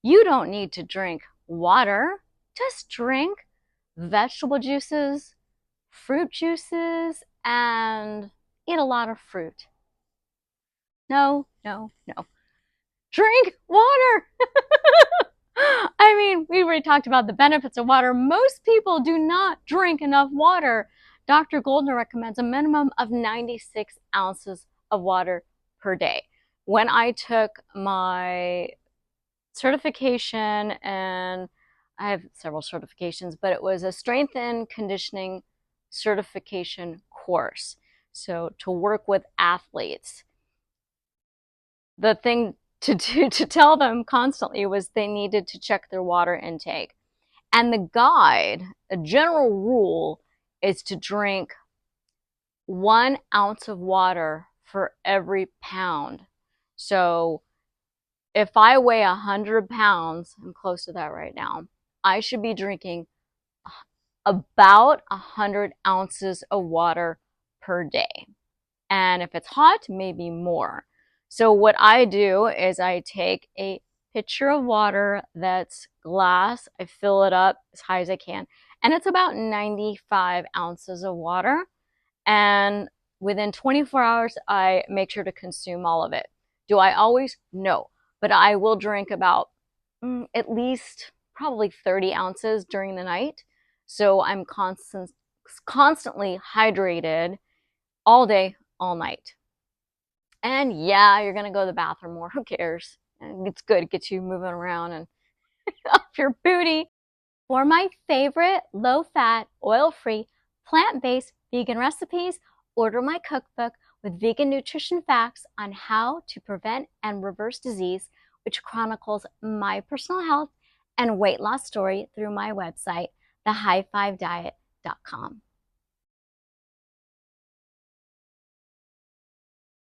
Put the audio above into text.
You don't need to drink water. Just drink vegetable juices, fruit juices, and eat a lot of fruit. No, no, no. Drink water. I mean, we already talked about the benefits of water. Most people do not drink enough water. Dr. Goldner recommends a minimum of 96 ounces of water per day. When I took my certification, and I have several certifications, but it was a strength and conditioning certification course. So to work with athletes, the thing to do to tell them constantly was they needed to check their water intake. And the guide, a general rule, is to drink 1 ounce of water for every pound. So if I weigh 100 pounds, I'm close to that right now, I should be drinking about 100 ounces of water per day. And if it's hot, maybe more. So what I do is I take a pitcher of water that's glass, I fill it up as high as I can, and it's about 95 ounces of water. And within 24 hours, I make sure to consume all of it. Do I always? No. But I will drink about at least probably 30 ounces during the night. So I'm constantly hydrated all day, all night. And yeah, you're going to go to the bathroom more. Who cares? And it's good. It gets you moving around and off your booty. For my favorite low-fat, oil-free, plant-based vegan recipes, order my cookbook with vegan nutrition facts on how to prevent and reverse disease, which chronicles my personal health and weight loss story through my website, thehigh5diet.com.